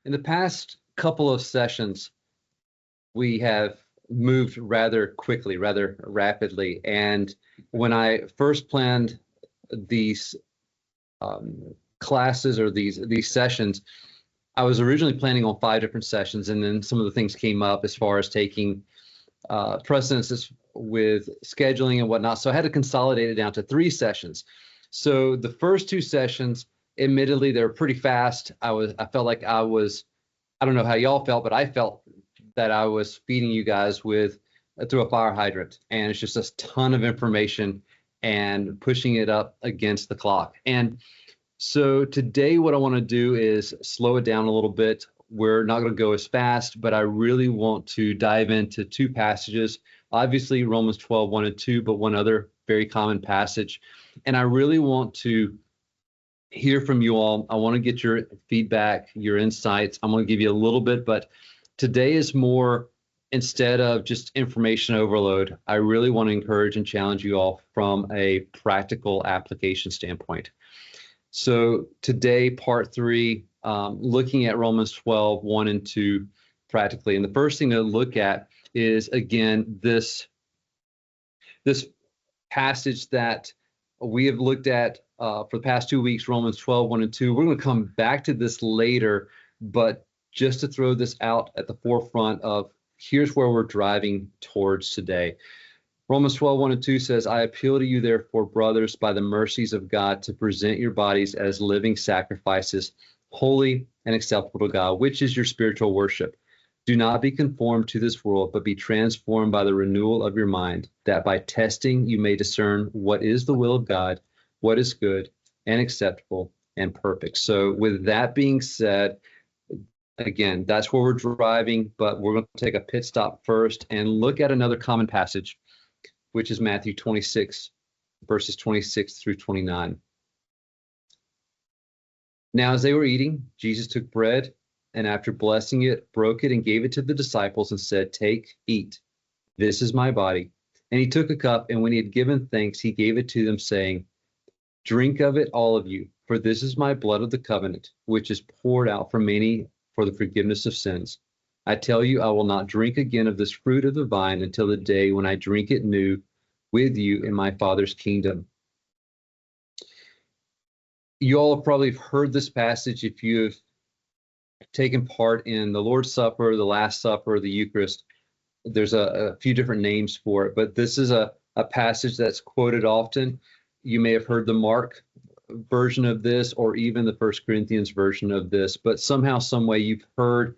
In the past couple of sessions, we have moved rather quickly, rather rapidly. And when I first planned these classes or these sessions, I was originally planning on 5 different sessions, and then some of the things came up as far as taking precedence with scheduling and whatnot. So I had to consolidate it down to 3 sessions. So the first 2 sessions, admittedly, they were pretty fast. I felt like I don't know how y'all felt, but I felt that I was feeding you guys with through a fire hydrant, and it's just a ton of information and pushing it up against the clock. And so today what I want to do is slow it down a little bit. We're not going to go as fast, but I really want to dive into 2 passages. Obviously, Romans 12, 1 and 2, but one other very common passage. And I really want to hear from you all. I want to get your feedback, your insights. I'm going to give you a little bit, but today is more, instead of just information overload, I really want to encourage and challenge you all from a practical application standpoint. So today, part 3, looking at Romans 12, 1 and 2 practically. And the first thing to look at is, again, this passage that we have looked at for the past 2 weeks, Romans 12, 1 and 2. We're going to come back to this later, but just to throw this out at the forefront of here's where we're driving towards today. Romans 12, 1 and 2 says, I appeal to you, therefore, brothers, by the mercies of God, to present your bodies as living sacrifices, holy and acceptable to God, which is your spiritual worship. Do not be conformed to this world, but be transformed by the renewal of your mind, that by testing you may discern what is the will of God, what is good and acceptable and perfect. So with that being said, again, that's where we're driving, but we're going to take a pit stop first and look at another common passage, which is Matthew 26, verses 26 through 29. Now, as they were eating, Jesus took bread, and after blessing it, broke it and gave it to the disciples and said, take, eat. This is my body. And he took a cup, and when he had given thanks, he gave it to them, saying, drink of it, all of you, for this is my blood of the covenant, which is poured out for many for the forgiveness of sins. I tell you, I will not drink again of this fruit of the vine until the day when I drink it new with you in my Father's kingdom. You all have probably heard this passage if you have taken part in the Lord's Supper, the Last Supper, the Eucharist. There's a few different names for it, but this is a passage that's quoted often. You may have heard the Mark version of this, or even the 1 Corinthians version of this, but somehow, some way, you've heard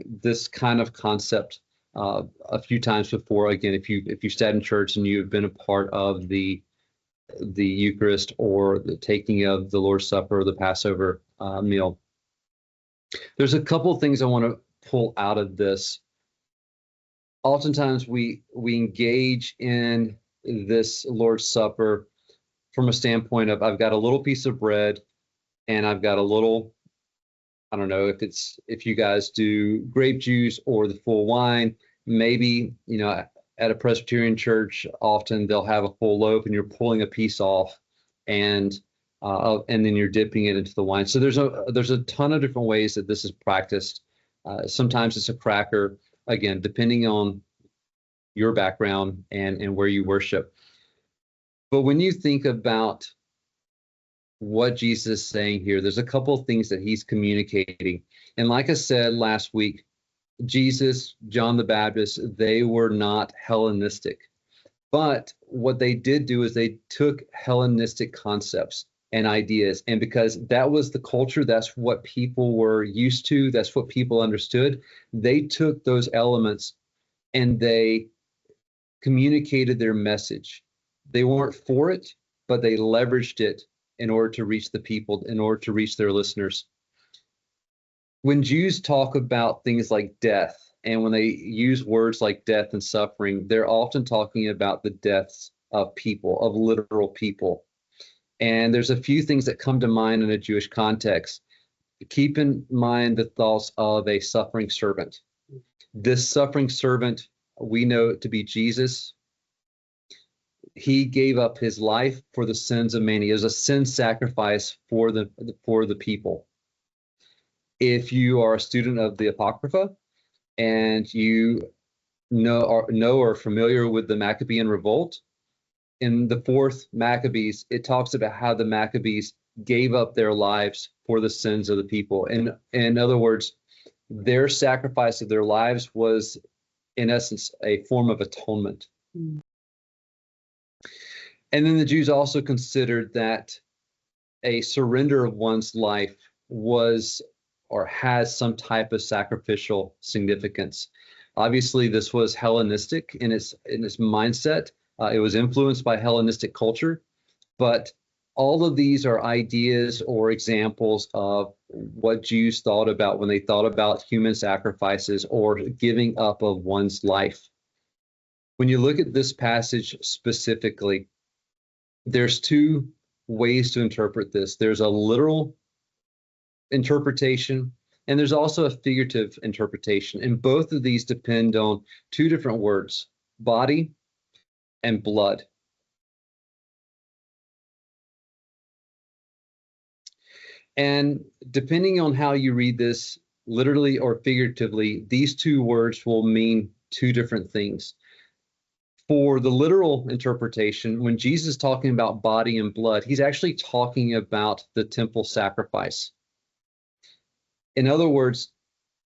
this kind of concept a few times before. Again, if you sat in church and you have been a part of the Eucharist or the taking of the Lord's Supper or the Passover meal. There's a couple of things I want to pull out of this. Oftentimes we engage in this Lord's Supper from a standpoint of, I've got a little piece of bread and I've got a little, I don't know if you guys do grape juice or the full wine, maybe, at a Presbyterian church, often they'll have a full loaf and you're pulling a piece off and then you're dipping it into the wine. So there's a ton of different ways that this is practiced. Sometimes it's a cracker, again, depending on your background and where you worship. But when you think about what Jesus is saying here, there's a couple of things that he's communicating. And like I said last week, Jesus, John the Baptist, they were not Hellenistic. But what they did do is they took Hellenistic concepts and ideas. And because that was the culture, that's what people were used to, that's what people understood, they took those elements and they communicated their message. They weren't for it, but they leveraged it in order to reach the people, in order to reach their listeners. When Jews talk about things like death, and when they use words like death and suffering, they're often talking about the deaths of people, of literal people. And there's a few things that come to mind in a Jewish context. Keep in mind the thoughts of a suffering servant. This suffering servant, we know to be Jesus. He gave up his life for the sins of many. It was a sin sacrifice for the people. If you are a student of the Apocrypha and you know or are familiar with the Maccabean revolt, in the fourth Maccabees, it talks about how the Maccabees gave up their lives for the sins of the people. And in other words, their sacrifice of their lives was, in essence, a form of atonement. Mm. And then the Jews also considered that a surrender of one's life was or has some type of sacrificial significance. Obviously, this was Hellenistic in its mindset. It was influenced by Hellenistic culture, but all of these are ideas or examples of what Jews thought about when they thought about human sacrifices or giving up of one's life. When you look at this passage specifically, there's two ways to interpret this. There's a literal interpretation, and there's also a figurative interpretation. And both of these depend on two different words, body and blood. And depending on how you read this, literally or figuratively, these two words will mean two different things. For the literal interpretation, when Jesus is talking about body and blood, he's actually talking about the temple sacrifice. In other words,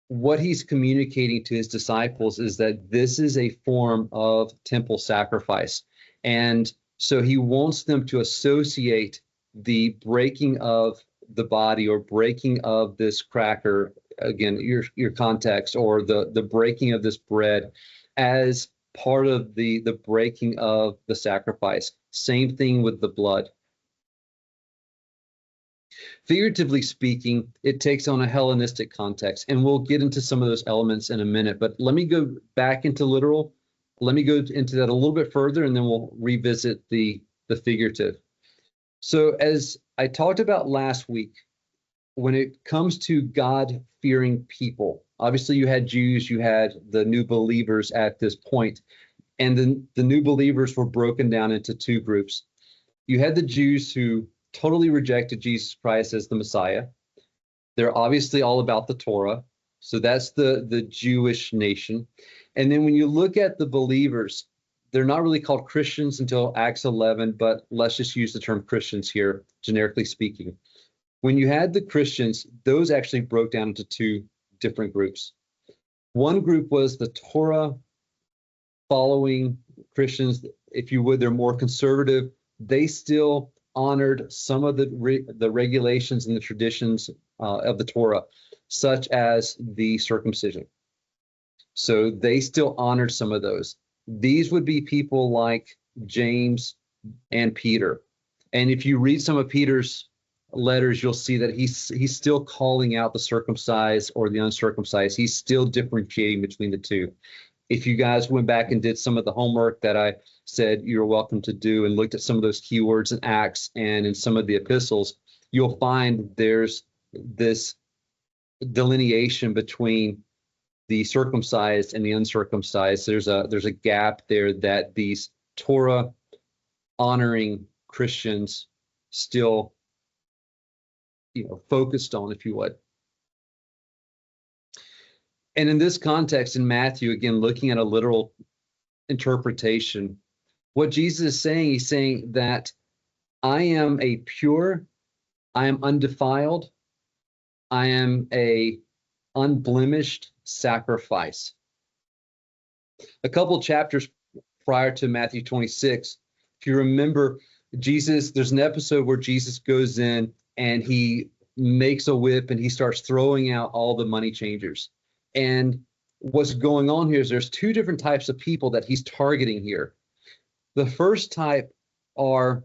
what he's communicating to his disciples is that this is a form of temple sacrifice. And so he wants them to associate the breaking of the body or breaking of this cracker, again, your context, or the breaking of this bread as part of the breaking of the sacrifice. Same thing with the blood. Figuratively speaking, it takes on a Hellenistic context, and we'll get into some of those elements in a minute, but let me go back into literal. Let me go into that a little bit further, and then we'll revisit the figurative. So as I talked about last week, when it comes to God-fearing people, obviously you had Jews, you had the new believers at this point, and then the new believers were broken down into two groups. You had the Jews who totally rejected Jesus Christ as the Messiah. They're obviously all about the Torah, so that's the Jewish nation. And then when you look at the believers, they're not really called Christians until Acts 11, but let's just use the term Christians here, generically speaking. When you had the Christians, those actually broke down into two different groups. One group was the Torah following Christians, if you would. They're more conservative. They still honored some of the regulations and the traditions of the Torah, such as the circumcision. So they still honored some of those. These would be people like James and Peter. And if you read some of Peter's letters, you'll see that he's still calling out the circumcised or the uncircumcised. He's still differentiating between the two. If you guys went back and did some of the homework that I said you're welcome to do and looked at some of those keywords in Acts and in some of the epistles, you'll find there's this delineation between the circumcised and the uncircumcised. There's a gap there that these Torah honoring Christians still focused on, if you would. And in this context, in Matthew, again, looking at a literal interpretation, what Jesus is saying, he's saying that I am a pure, I am undefiled, I am a unblemished sacrifice. A couple chapters prior to Matthew 26, if you remember, there's an episode where Jesus goes in and he makes a whip and he starts throwing out all the money changers. And what's going on here is there's two different types of people that he's targeting here. The first type are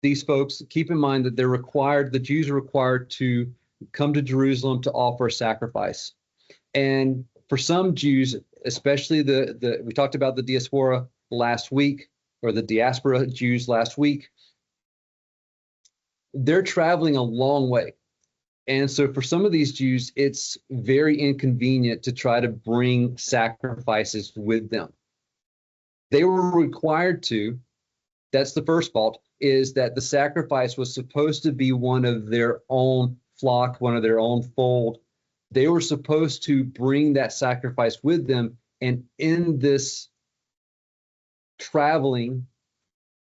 these folks. Keep in mind that the Jews are required to come to Jerusalem to offer a sacrifice. And for some Jews, especially we talked about the diaspora last week, or the diaspora Jews last week, they're traveling a long way. And so for some of these Jews, it's very inconvenient to try to bring sacrifices with them. They were required to. That's the first fault, is that the sacrifice was supposed to be one of their own flock, one of their own fold, They were supposed to bring that sacrifice with them. And in this traveling,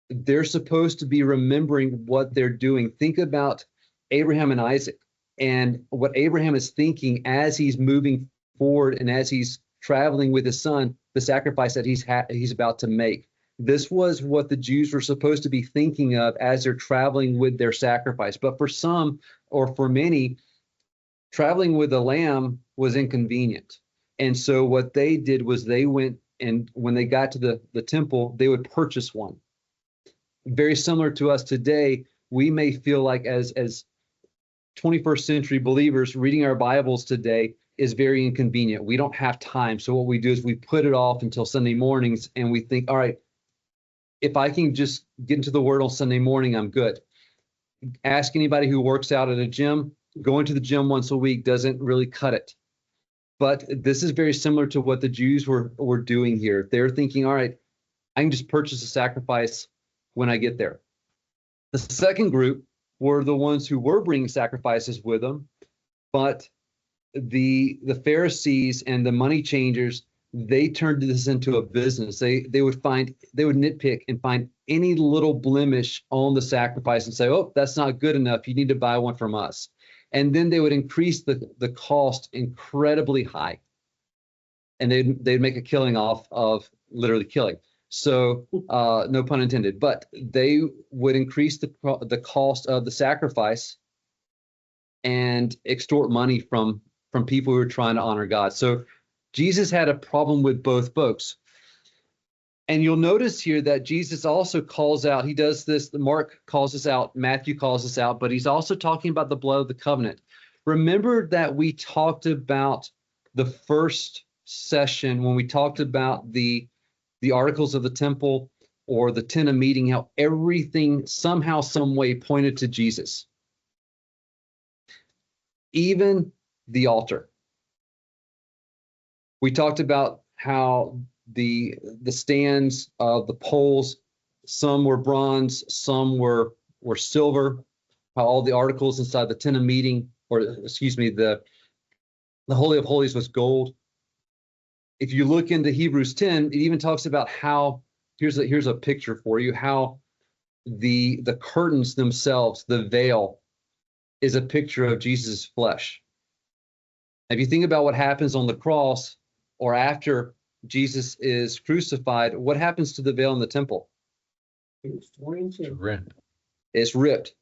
they're supposed to be remembering what they're doing. Think about Abraham and Isaac and what Abraham is thinking as he's moving forward and as he's traveling with his son, the sacrifice that he's about to make. This was what the Jews were supposed to be thinking of as they're traveling with their sacrifice. But for some, or for many, traveling with a lamb was inconvenient. And so what they did was they went, and when they got to the temple, they would purchase one. Very similar to us today, we may feel like as 21st century believers, reading our Bibles today is very inconvenient. We don't have time. So what we do is we put it off until Sunday mornings, and we think, all right, if I can just get into the Word on Sunday morning, I'm good. Ask anybody who works out at a gym. Going to the gym once a week doesn't really cut it. But this is very similar to what the Jews were doing here. They're thinking, all right, I can just purchase a sacrifice when I get there. The second group were the ones who were bringing sacrifices with them, but the Pharisees and the money changers, they turned this into a business. They would nitpick and find any little blemish on the sacrifice and say, oh, that's not good enough. You need to buy one from us. And then they would increase the cost incredibly high. And they'd make a killing off of literally killing. So no pun intended, but they would increase the cost of the sacrifice and extort money from people who are trying to honor God. So Jesus had a problem with both folks. And you'll notice here that Jesus also calls out, he does this, Mark calls this out, Matthew calls this out, but he's also talking about the blood of the covenant. Remember that we talked about the first session when we talked about the articles of the temple or the tent of meeting, how everything somehow, some way pointed to Jesus. Even the altar. We talked about how the stands of the poles, some were bronze, some were silver, how all the articles inside the tent of meeting, or excuse me, the Holy of Holies was gold. If you look into Hebrews 10, it even talks about how, here's a picture for you, how the curtains themselves, the veil, is a picture of Jesus' flesh. If you think about what happens on the cross or after Jesus is crucified, what happens to the veil in the temple? It's ripped. It's ripped.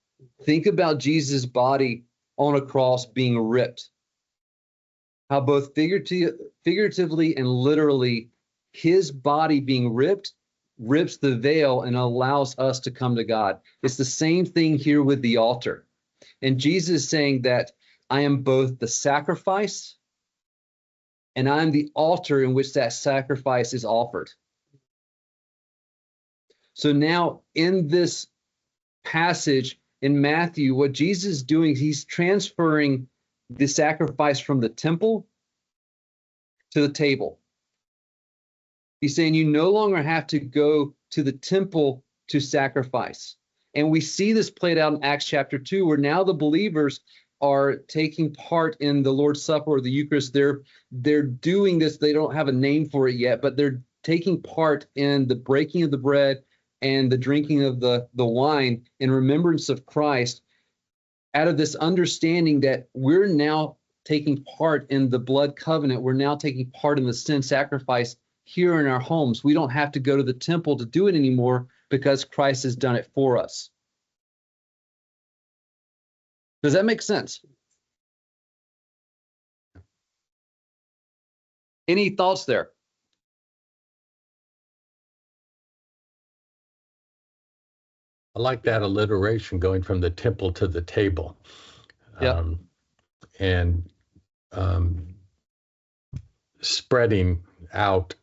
Think about Jesus' body on a cross being ripped. How both figuratively and literally his body being ripped rips the veil and allows us to come to God. It's the same thing here with the altar. And Jesus is saying that I am both the sacrifice and I'm the altar in which that sacrifice is offered. So now in this passage in Matthew, what Jesus is doing, he's transferring the sacrifice from the temple to the table. He's saying you no longer have to go to the temple to sacrifice. And we see this played out in Acts chapter 2, where now the believers are taking part in the Lord's Supper or the Eucharist. They're doing this. They don't have a name for it yet, but they're taking part in the breaking of the bread and the drinking of the wine in remembrance of Christ, out of this understanding that we're now taking part in the blood covenant. We're now taking part in the sin sacrifice here in our homes. We don't have to go to the temple to do it anymore because Christ has done it for us. Does that make sense? Any thoughts there? I like that alliteration, going from the temple to the table. Yeah. And spreading out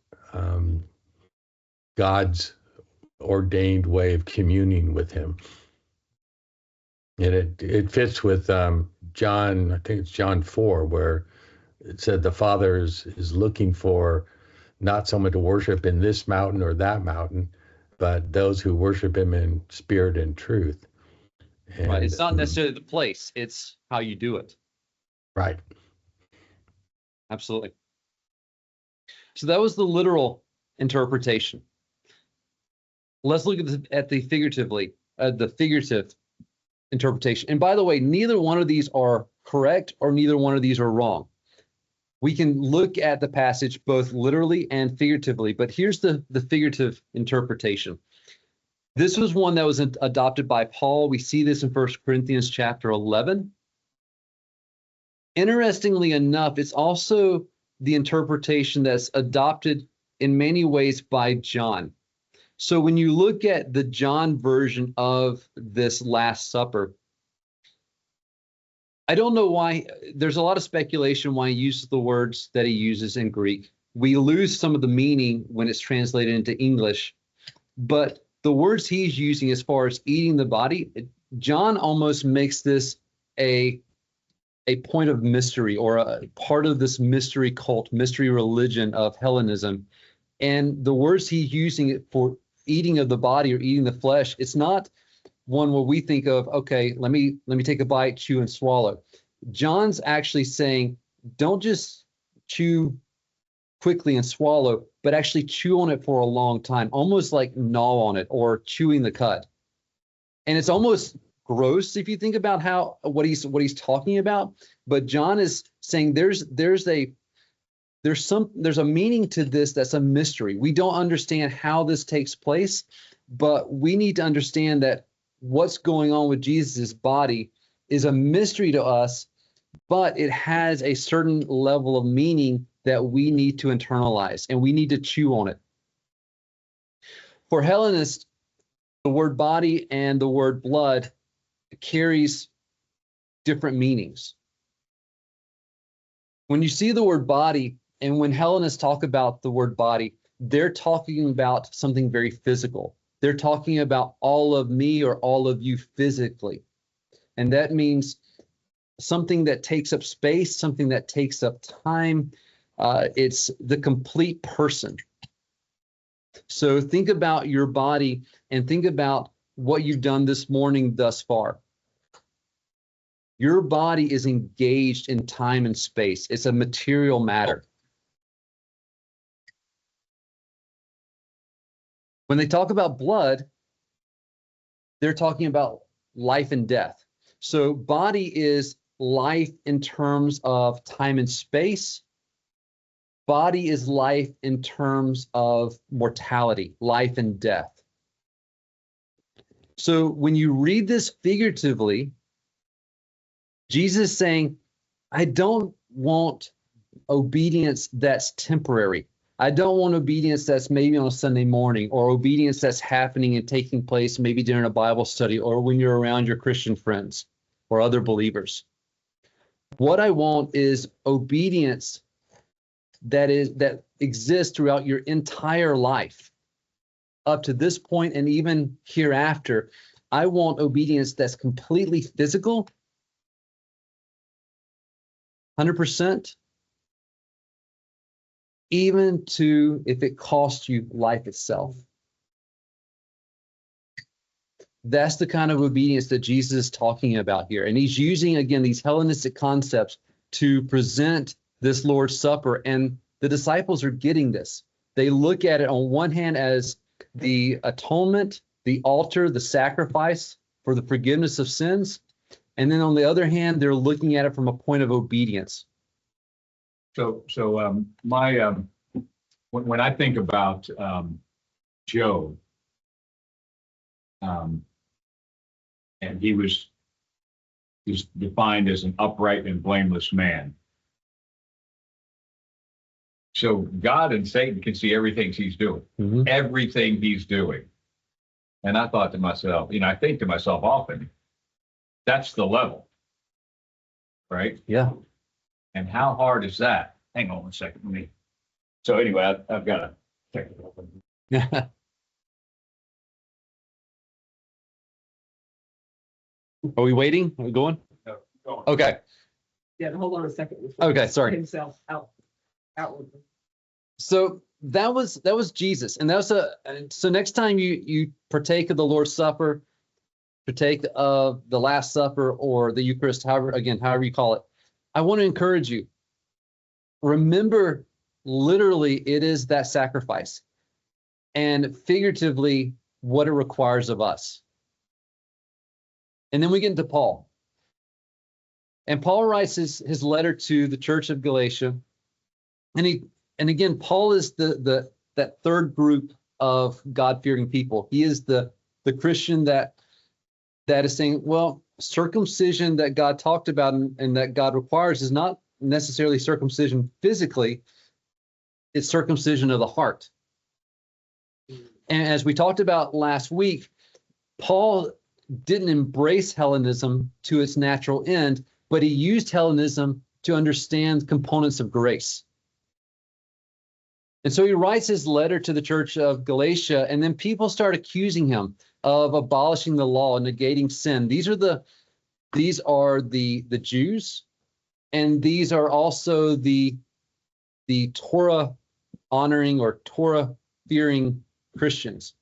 God's ordained way of communing with him. And it fits with John, I think it's John 4, where it said the Father is looking for not someone to worship in this mountain or that mountain, but those who worship him in spirit and truth. And, right. It's not necessarily the place, it's how you do it. Right. Absolutely. So that was the literal interpretation. Let's look at the figurative interpretation. And by the way, neither one of these are correct or neither one of these are wrong. We can look at the passage both literally and figuratively, but here's the figurative interpretation. This was one that was adopted by Paul. We see this in 1 Corinthians chapter 11. Interestingly enough, it's also the interpretation that's adopted in many ways by John. So when you look at the John version of this Last Supper, I don't know why. There's a lot of speculation why he uses the words that he uses in Greek. We lose some of the meaning when it's translated into English, but the words he's using as far as eating the body, John almost makes this a point of mystery, or a part of this mystery cult, mystery religion of Hellenism. And the words he's using it for eating of the body or eating the flesh, it's not one where we think of, okay, let me take a bite, chew, and swallow. John's actually saying, don't just chew quickly and swallow, but actually chew on it for a long time, almost like gnaw on it or chewing the cud. And it's almost gross if you think about what he's talking about. But John is saying there's a meaning to this that's a mystery. We don't understand how this takes place, but we need to understand that what's going on with Jesus' body is a mystery to us, but it has a certain level of meaning that we need to internalize, and we need to chew on it. For Hellenists, the word body and the word blood carries different meanings. When you see the word body, and when Hellenists talk about the word body, they're talking about something very physical. They're talking about all of me or all of you physically. And that means something that takes up space, something that takes up time. It's the complete person. So think about your body and think about what you've done this morning thus far. Your body is engaged in time and space. It's a material matter. When they talk about blood, they're talking about life and death. So body is life in terms of time and space. Body is life in terms of mortality, life and death. So when you read this figuratively, Jesus is saying, I don't want obedience that's temporary. I don't want obedience that's maybe on a Sunday morning, or obedience that's happening and taking place maybe during a Bible study, or when you're around your Christian friends or other believers. What I want is obedience that exists throughout your entire life up to this point and even hereafter. I want obedience that's completely physical, 100%, even to if it costs you life itself. That's the kind of obedience that Jesus is talking about here. And he's using, again, these Hellenistic concepts to present this Lord's Supper. And the disciples are getting this. They look at it on one hand as the atonement, the altar, the sacrifice for the forgiveness of sins. And then on the other hand, they're looking at it from a point of obedience. When I think about Job, and he's defined as an upright and blameless man. So God and Satan can see everything he's doing, everything he's doing. And I thought to myself, I think to myself often, that's the level, right? Yeah. And how hard is that? Hang on one second with me. So anyway, I've got to check it open. Are we waiting? Are we going? No, go on. Okay. Yeah, hold on a second. Okay, sorry. Himself outwardly. So that was Jesus, and so next time you partake of the Lord's Supper, partake of the Last Supper or the Eucharist, however you call it, I want to encourage you. remember, literally, it is that sacrifice, and figuratively, what it requires of us. And then we get into Paul. And Paul writes his letter to the church of Galatia. And again, Paul is that third group of God-fearing people. He is the Christian that is saying, well, circumcision that God talked about and that God requires is not necessarily circumcision physically, it's circumcision of the heart. And as we talked about last week, Paul didn't embrace Hellenism to its natural end, but he used Hellenism to understand components of grace. And so he writes his letter to the church of Galatia, and then people start accusing him of abolishing the law, negating sin. These are the Jews, and these are also the Torah honoring or Torah fearing Christians.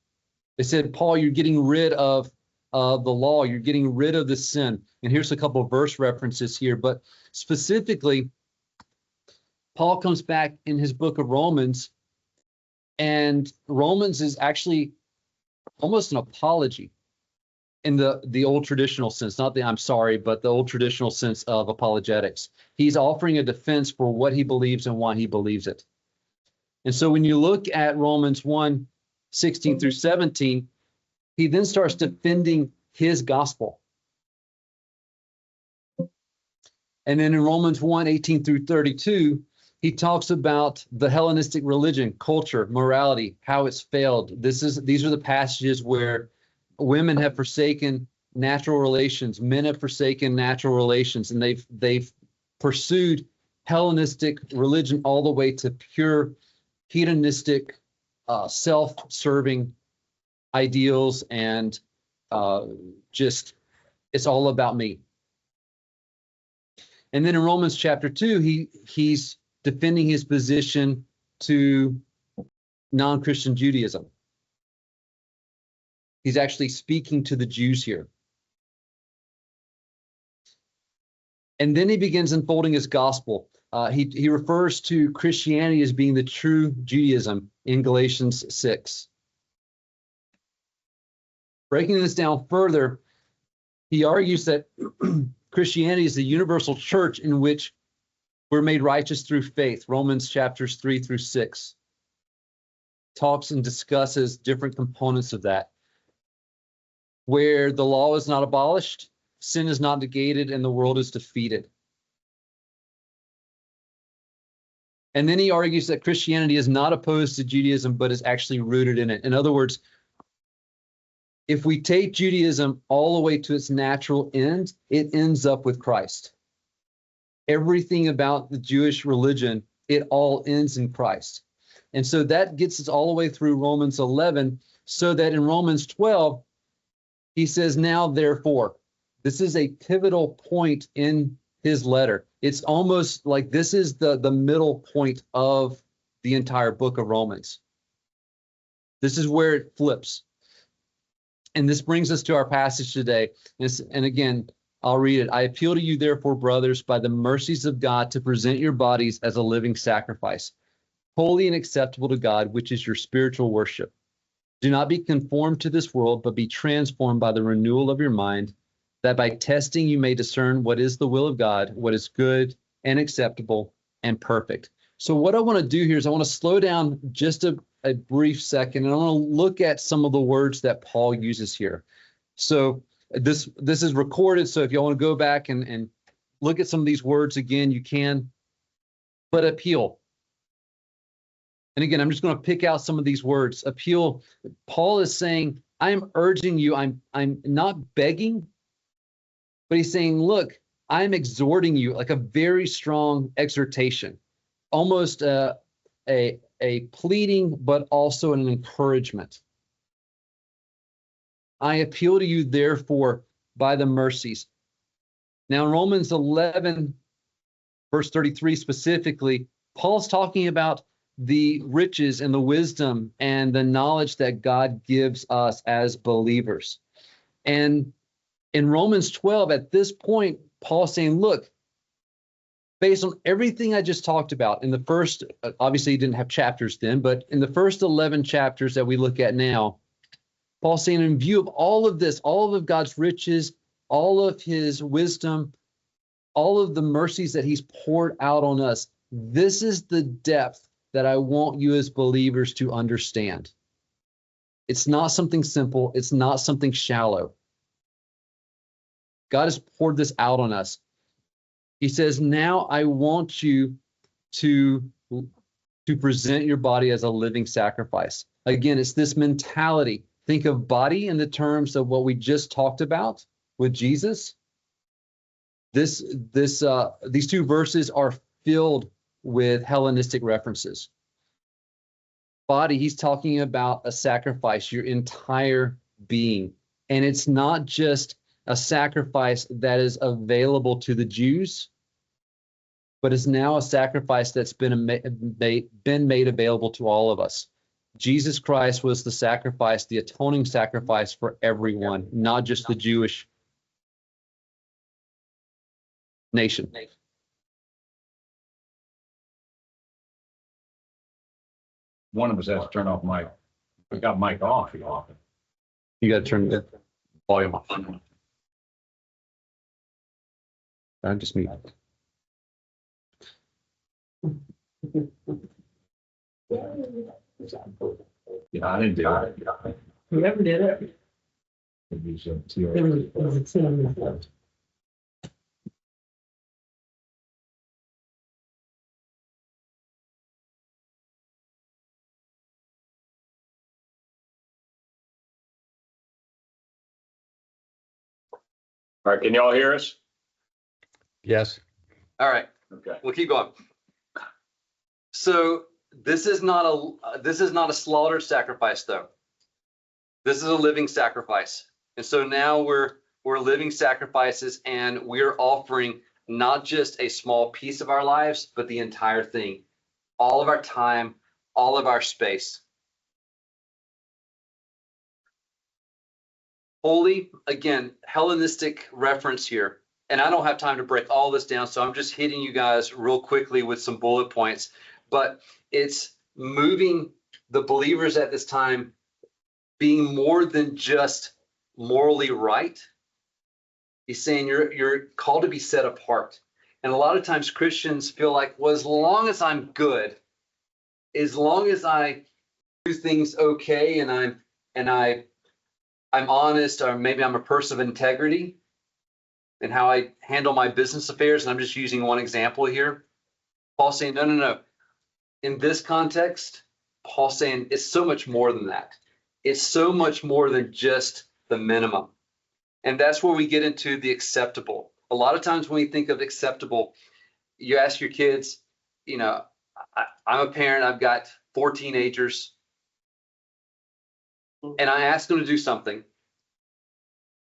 They said, Paul, you're getting rid of the law, you're getting rid of the sin. And here's a couple of verse references here, but specifically, Paul comes back in his book of Romans, and Romans is actually almost an apology in the old traditional sense, not the I'm sorry, but the old traditional sense of apologetics. He's offering a defense for what he believes and why he believes it. And so when you look at Romans 1:16 through 17, he then starts defending his gospel. And then in Romans 1:18 through 32, he talks about the Hellenistic religion, culture, morality, how it's failed. These are the passages where women have forsaken natural relations, men have forsaken natural relations, and they've pursued Hellenistic religion all the way to pure hedonistic, self-serving ideals, and just it's all about me. And then in Romans chapter 2, he's defending his position to non-Christian Judaism. He's actually speaking to the Jews here. And then he begins unfolding his gospel. He refers to Christianity as being the true Judaism in Galatians 6. Breaking this down further, he argues that Christianity is the universal church in which we're made righteous through faith. Romans chapters 3 through 6 talks and discusses different components of that, where the law is not abolished, sin is not negated, and the world is defeated. And then he argues that Christianity is not opposed to Judaism, but is actually rooted in it. In other words, if we take Judaism all the way to its natural end, it ends up with Christ. Everything about the Jewish religion, it all ends in Christ. And so that gets us all the way through Romans 11, so that in Romans 12, he says, now therefore, this is a pivotal point in his letter. It's almost like this is the middle point of the entire book of Romans. This is where it flips. And this brings us to our passage today. And again, I'll read it. I appeal to you, therefore, brothers, by the mercies of God, to present your bodies as a living sacrifice, holy and acceptable to God, which is your spiritual worship. Do not be conformed to this world, but be transformed by the renewal of your mind, that by testing you may discern what is the will of God, what is good and acceptable and perfect. So what I want to do here is I want to slow down just a brief second, and I want to look at some of the words that Paul uses here. So this is recorded, so if you want to go back and look at some of these words again, you can. But appeal. And again, I'm just going to pick out some of these words. Appeal. Paul is saying, I'm urging you, I'm not begging, but he's saying, look, I'm exhorting you, like a very strong exhortation, almost a pleading, but also an encouragement. I appeal to you, therefore, by the mercies. Now, in Romans 11, verse 33 specifically, Paul's talking about the riches and the wisdom and the knowledge that God gives us as believers. And in Romans 12, at this point, Paul's saying, look, based on everything I just talked about in the first, obviously he didn't have chapters then, but in the first 11 chapters that we look at now, Paul's saying in view of all of this, all of God's riches, all of his wisdom, all of the mercies that he's poured out on us, this is the depth that I want you as believers to understand. It's not something simple. It's not something shallow. God has poured this out on us. He says, now I want you to present your body as a living sacrifice. Again, it's this mentality. Think of body in the terms of what we just talked about with Jesus. These two verses are filled with Hellenistic references. Body, he's talking about a sacrifice, your entire being. And it's not just a sacrifice that is available to the Jews, but it's now a sacrifice that's been made available to all of us. Jesus Christ was the sacrifice, the atoning sacrifice for everyone, not just the Jewish nation. One of us has to turn off mic. We got mic off. You got to turn the volume off. I'm just mute. Yeah, I didn't do it. Whoever did it, It was, uh, it was a team. All right, can y'all hear us? Yes. All right, Okay. we'll keep going. So this is not a slaughtered sacrifice, though. This is a living sacrifice. And so now we're living sacrifices, and we're offering not just a small piece of our lives, but the entire thing, all of our time, all of our space. Holy, again, Hellenistic reference here. And I don't have time to break all this down, so I'm just hitting you guys real quickly with some bullet points. But it's moving the believers at this time being more than just morally right. He's saying you're called to be set apart. And a lot of times Christians feel like, well, as long as I'm good, as long as I do things okay and I'm honest, or maybe I'm a person of integrity in how I handle my business affairs, and I'm just using one example here. Paul's saying, no. In this context, Paul's saying it's so much more than that. It's so much more than just the minimum. And that's where we get into the acceptable. A lot of times when we think of acceptable, you ask your kids, I'm a parent, I've got 4 teenagers, and I ask them to do something.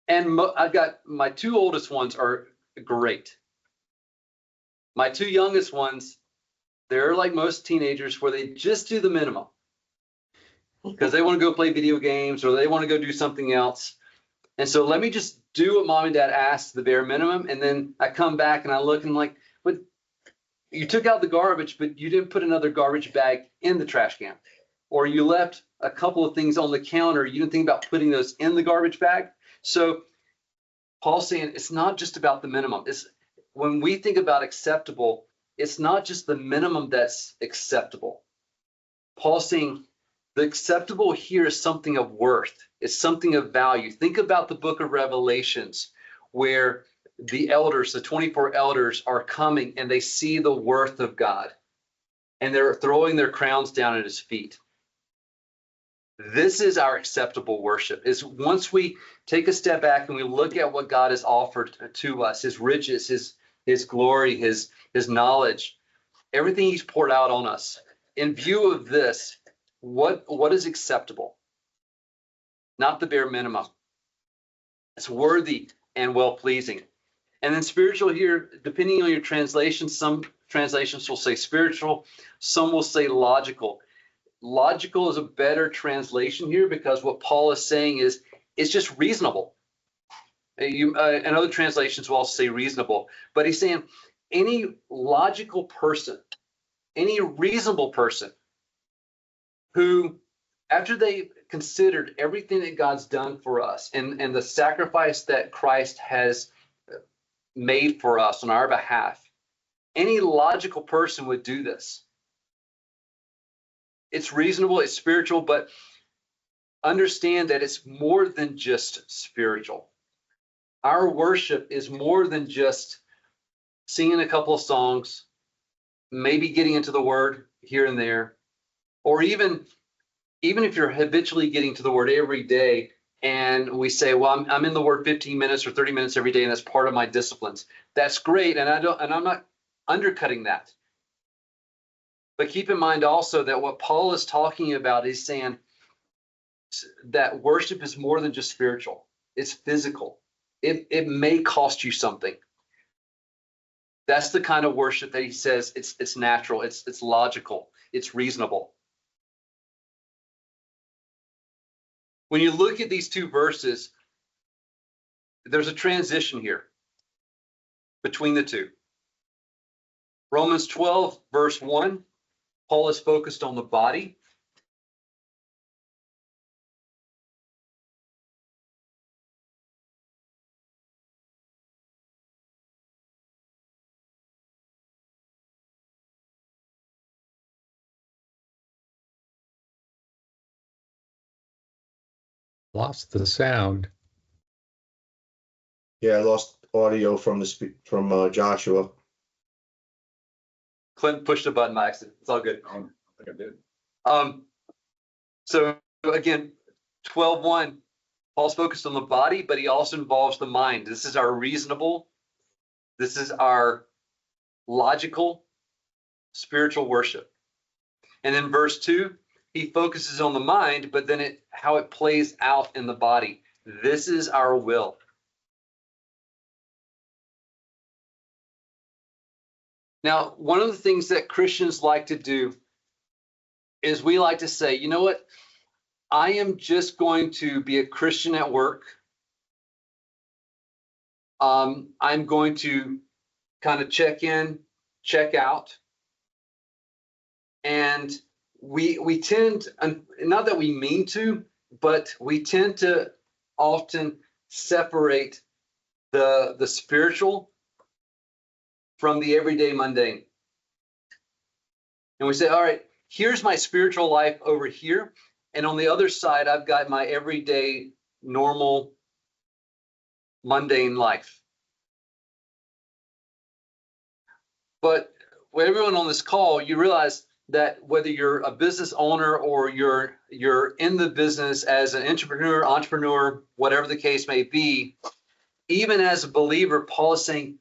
And I've got my 2 oldest ones are great. My 2 youngest ones, they're like most teenagers where they just do the minimum because they want to go play video games or they want to go do something else. And so let me just do what mom and dad asked, the bare minimum. And then I come back and I look and I'm like, but you took out the garbage, but you didn't put another garbage bag in the trash can. Or you left a couple of things on the counter. You didn't think about putting those in the garbage bag. So Paul's saying it's not just about the minimum. It's when we think about acceptable, it's not just the minimum that's acceptable. Paul's saying the acceptable here is something of worth. It's something of value. Think about the book of Revelations where the elders, the 24 elders are coming and they see the worth of God and they're throwing their crowns down at his feet. This is our acceptable worship, is once we take a step back and we look at what God has offered to us, his riches, his glory, his knowledge, everything he's poured out on us. In view of this, what is acceptable? Not the bare minimum. It's worthy and well-pleasing. And then spiritual here, depending on your translation, some translations will say spiritual, some will say logical. Logical is a better translation here because what Paul is saying is it's just reasonable. And other translations will also say reasonable, but he's saying any logical person, any reasonable person who, after they considered everything that God's done for us and the sacrifice that Christ has made for us on our behalf, any logical person would do this. It's reasonable, it's spiritual, but understand that it's more than just spiritual. Our worship is more than just singing a couple of songs, maybe getting into the word here and there, or even if you're habitually getting to the word every day and we say, well, I'm in the word 15 minutes or 30 minutes every day, and that's part of my disciplines. That's great, and I'm not undercutting that. But keep in mind also that what Paul is talking about is saying that worship is more than just spiritual. It's physical. It may cost you something. That's the kind of worship that he says it's natural, it's logical, it's reasonable. When you look at these two verses, there's a transition here between the two. Romans 12, verse 1, Paul is focused on the body. Lost the sound. Yeah, I lost audio from Joshua. Clint pushed a button by accident. It's all good. I don't think I did. So again, 12:1, Paul's focused on the body, but he also involves the mind. This is our reasonable, this is our logical, spiritual worship. And in verse 2, he focuses on the mind, but then how it plays out in the body. This is our will. Now, one of the things that Christians like to do is we like to say, you know what? I am just going to be a Christian at work. I'm going to kind of check in, check out. And we tend, not that we mean to, but we tend to often separate the spiritual from the everyday mundane. And we say, all right, here's my spiritual life over here. And on the other side, I've got my everyday, normal, mundane life. But with everyone on this call, you realize that whether you're a business owner or you're in the business as an entrepreneur, whatever the case may be, even as a believer, Paul is saying,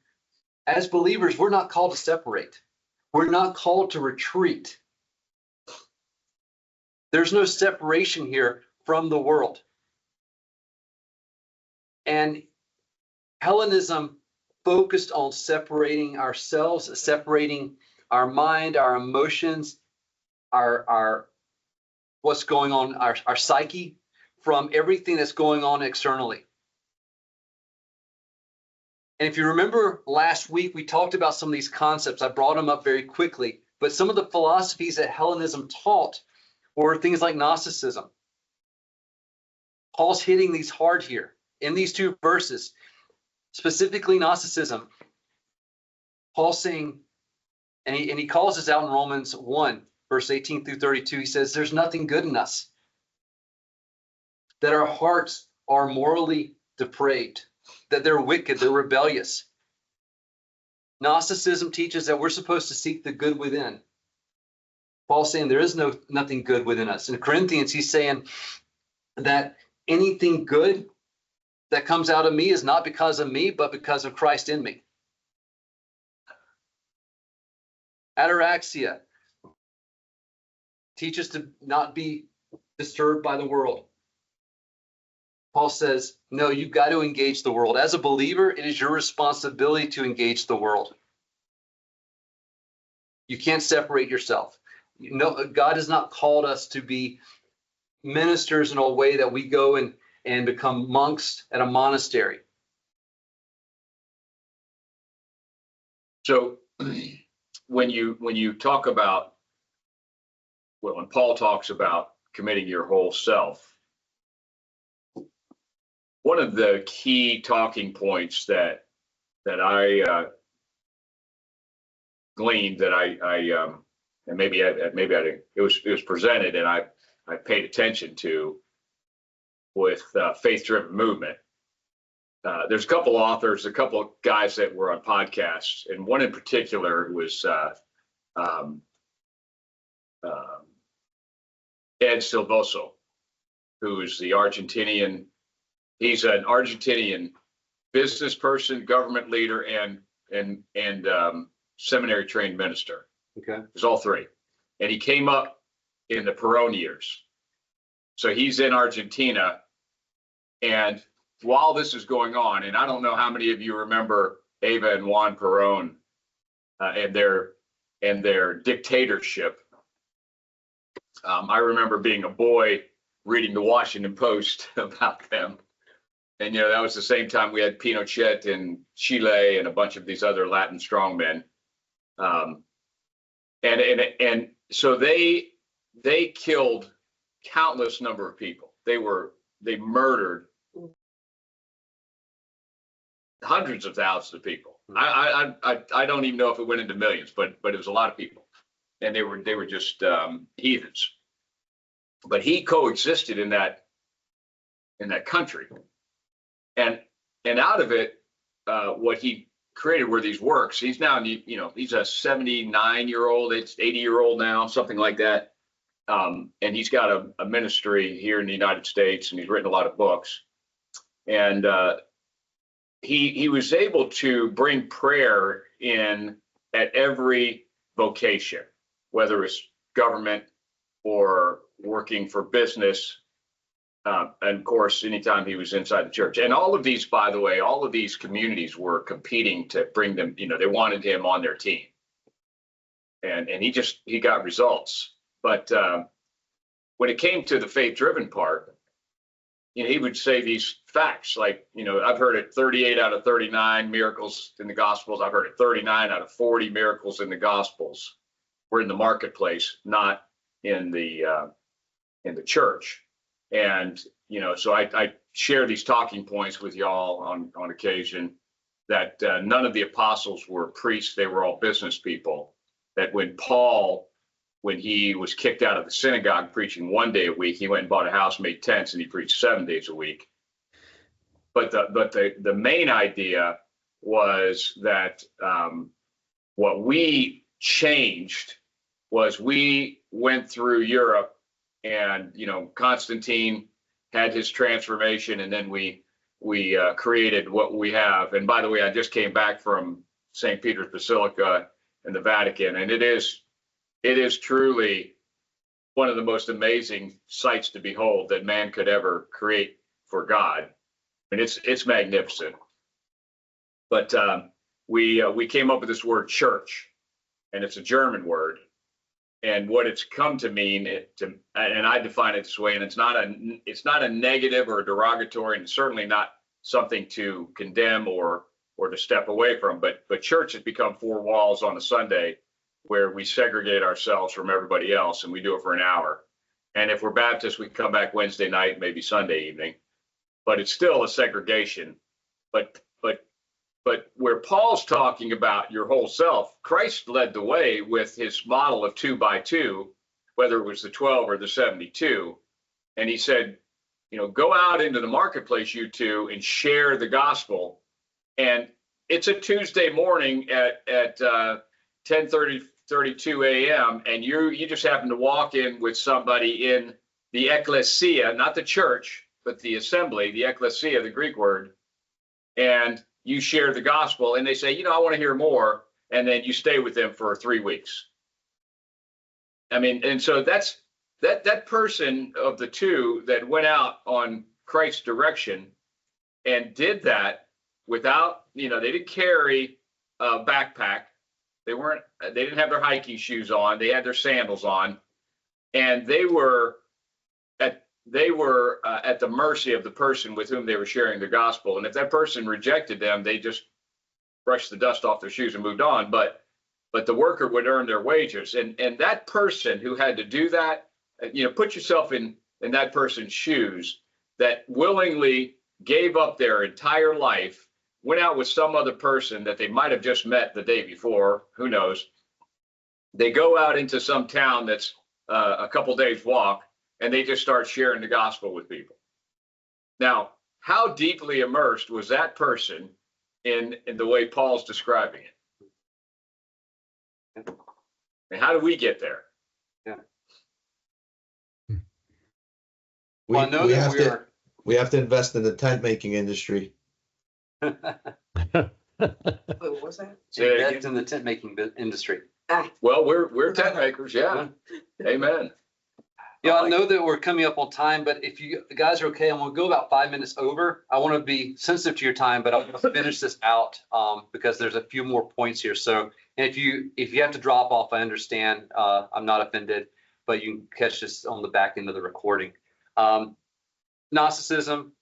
as believers, we're not called to separate. We're not called to retreat. There's no separation here from the world. And Hellenism focused on separating ourselves, separating our mind, our emotions, our what's going on, our psyche, from everything that's going on externally. And if you remember last week, we talked about some of these concepts. I brought them up very quickly, but some of the philosophies that Hellenism taught were things like Gnosticism. Paul's hitting these hard here in these two verses, specifically Gnosticism. Paul's saying, and he calls this out in Romans 1, verse 18 through 32. He says, there's nothing good in us, that our hearts are morally depraved, that they're wicked, they're rebellious. Gnosticism teaches that we're supposed to seek the good within. Paul's saying there is nothing good within us. In Corinthians, he's saying that anything good that comes out of me is not because of me, but because of Christ in me. Ataraxia teaches to not be disturbed by the world. Paul says, no, you've got to engage the world. As a believer, it is your responsibility to engage the world. You can't separate yourself. No, God has not called us to be ministers in a way that we go and become monks at a monastery. So when you talk about, well, when Paul talks about committing your whole self, one of the key talking points that I gleaned, that I and maybe I didn't, it was presented and I paid attention to with faith-driven movement. There's a couple authors, a couple of guys that were on podcasts, and one in particular was Ed Silvoso, who is the Argentinian. He's an Argentinian business person, government leader, and seminary trained minister. Okay. There's all three, and he came up in the Perón years. So he's in Argentina, and while this is going on, and I don't know how many of you remember Eva and Juan Perón and their dictatorship. I remember being a boy reading the Washington Post about them. And, that was the same time we had Pinochet in Chile and a bunch of these other Latin strongmen. And so they killed countless number of people. They murdered hundreds of thousands of people. I don't even know if it went into millions, but it was a lot of people, and they were just heathens. But he coexisted in that country, and out of it, what he created were these works. He's now, he's a 79-year-old, it's 80-year-old now, something like that. And he's got a ministry here in the United States, and he's written a lot of books. And he was able to bring prayer in at every vocation, whether it's government or working for business. And of course, anytime he was inside the church. And all of these, by the way, all of these communities were competing to bring them, they wanted him on their team. And he got results. But when it came to the faith-driven part, he would say these facts like, I've heard it 38 out of 39 miracles in the Gospels. I've heard it 39 out of 40 miracles in the Gospels. We're in the marketplace, not in the church. And, so I share these talking points with y'all on occasion, that none of the apostles were priests. They were all business people. That when he was kicked out of the synagogue preaching 1 day a week, he went and bought a house, made tents, and he preached 7 days a week. But the main idea was that what we changed was we went through Europe, and Constantine had his transformation, and then we created what we have. And by the way, I just came back from St. Peter's Basilica in the Vatican, and it is truly one of the most amazing sights to behold that man could ever create for God. And it's magnificent. But we came up with this word church, and it's a German word. And what it's come to mean, and I define it this way, and it's not a negative or a derogatory, and certainly not something to condemn or to step away from. But church has become four walls on a Sunday, where we segregate ourselves from everybody else, and we do it for an hour. And if we're Baptist, we come back Wednesday night, maybe Sunday evening. But it's still a segregation. But where Paul's talking about your whole self, Christ led the way with his model of 2 by 2, whether it was the 12 or the 72. And he said, go out into the marketplace, you two, and share the gospel. And it's a Tuesday morning at 10:32 a.m. and you just happen to walk in with somebody in the ecclesia, not the church, but the assembly, the ecclesia, the Greek word, and you share the gospel, and they say, I want to hear more, and then you stay with them for 3 weeks. I mean, and so that's that person of the two that went out on Christ's direction and did that without, they didn't carry a backpack. They didn't have their hiking shoes on. They had their sandals on, and they were at the mercy of the person with whom they were sharing the gospel. And if that person rejected them, they just brushed the dust off their shoes and moved on. But but the worker would earn their wages. And that person who had to do that, put yourself in that person's shoes, that willingly gave up their entire life, went out with some other person that they might have just met the day before, who knows. They go out into some town that's a couple days walk, and they just start sharing the gospel with people. Now, how deeply immersed was that person in the way Paul's describing it? And how do we get there? We, Well, I know we that have to we have to invest in the tent making industry. Wait, what was that? Say that Invest in the tent making industry. Well, we're tent makers, yeah. Amen. Yeah, I know that we're coming up on time, but if you guys are okay, I'm gonna go about 5 minutes over. I want to be sensitive to your time, but I'm gonna finish this out because there's a few more points here. So, and if you have to drop off, I understand. I'm not offended, but you can catch this on the back end of the recording. Gnosticism,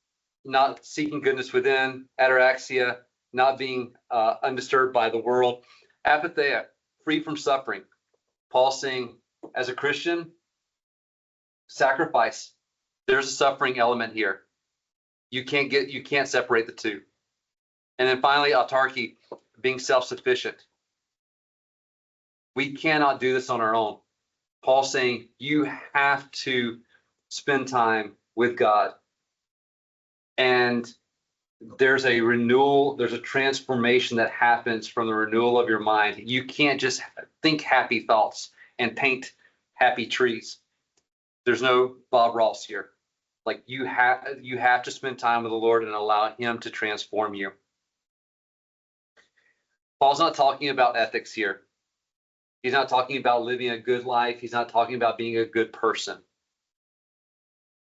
not seeking goodness within, ataraxia, not being undisturbed by the world, apatheia, free from suffering. Paul saying, as a Christian, sacrifice. There's a suffering element here. You can't separate the two. And then finally, autarky, being self-sufficient. We cannot do this on our own. Paul's saying you have to spend time with God. And there's a renewal, there's a transformation that happens from the renewal of your mind. You can't just think happy thoughts and paint happy trees. There's no Bob Ross here. Like you have to spend time with the Lord and allow him to transform you. Paul's not talking about ethics here. He's not talking about living a good life. He's not talking about being a good person.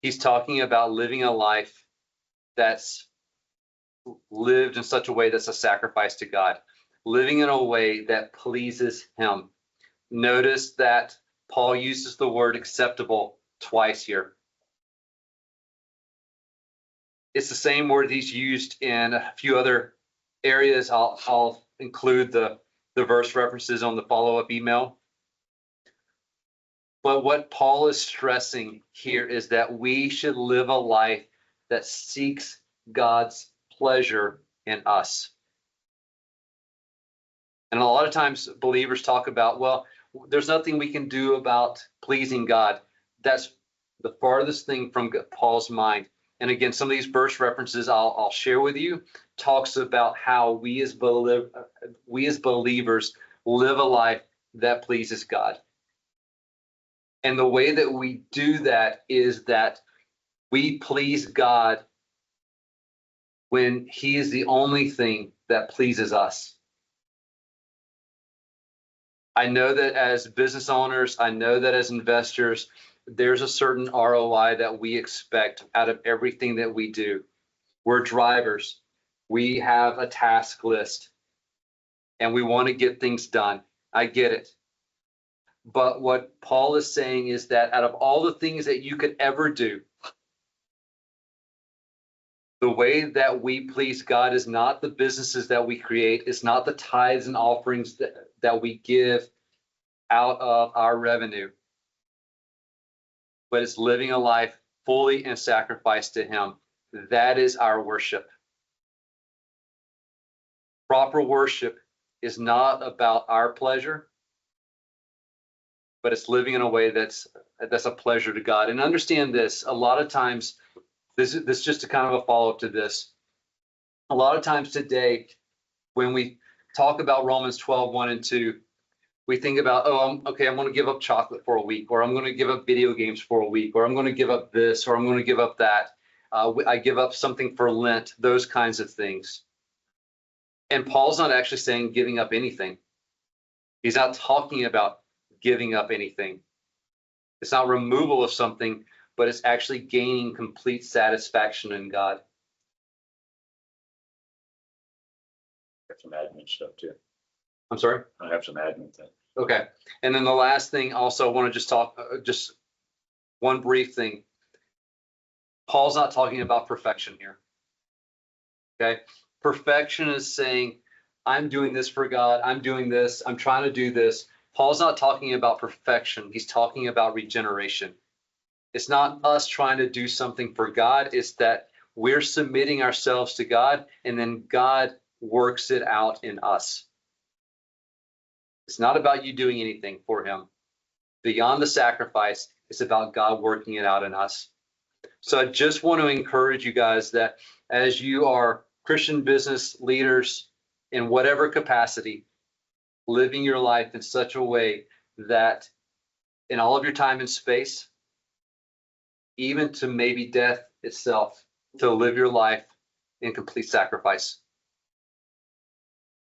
He's talking about living a life that's lived in such a way that's a sacrifice to God, living in a way that pleases him. Notice that Paul uses the word acceptable twice here. It's the same word he's used in a few other areas. I'll include the verse references on the follow-up email. But what Paul is stressing here is that we should live a life that seeks God's pleasure in us. And a lot of times believers talk about, well, there's nothing we can do about pleasing God. That's the farthest thing from Paul's mind. And again, some of these verse references I'll share with you talks about how we as believers live a life that pleases God. And the way that we do that is that we please God when he is the only thing that pleases us. I know that as business owners, I know that as investors, there's a certain ROI that we expect out of everything that we do. We're drivers. We have a task list and we want to get things done. I get it. But what Paul is saying is that out of all the things that you could ever do, the way that we please God is not the businesses that we create. It's not the tithes and offerings that we give out of our revenue. But it's living a life fully in sacrifice to him. That is our worship. Proper worship is not about our pleasure, but it's living in a way that's a pleasure to God. And understand this, a lot of times, this is just a kind of a follow-up to this. A lot of times today, when we talk about Romans 12, 1 and 2, we think about, I'm going to give up chocolate for a week, or I'm going to give up video games for a week, or I'm going to give up this, or I'm going to give up that. I give up something for Lent, those kinds of things. And Paul's not actually saying giving up anything. He's not talking about giving up anything. It's not removal of something, but it's actually gaining complete satisfaction in God. Got some admin stuff too. I'm sorry? I have some admin things. Okay. And then the last thing also I want to just talk, just one brief thing. Paul's not talking about perfection here. Okay. Perfection is saying I'm doing this for God. I'm doing this. I'm trying to do this. Paul's not talking about perfection. He's talking about regeneration. It's not us trying to do something for God. It's that we're submitting ourselves to God, and then God works it out in us. It's not about you doing anything for him. Beyond the sacrifice, it's about God working it out in us. So I just want to encourage you guys that as you are Christian business leaders in whatever capacity, living your life in such a way that in all of your time and space, even to maybe death itself, to live your life in complete sacrifice.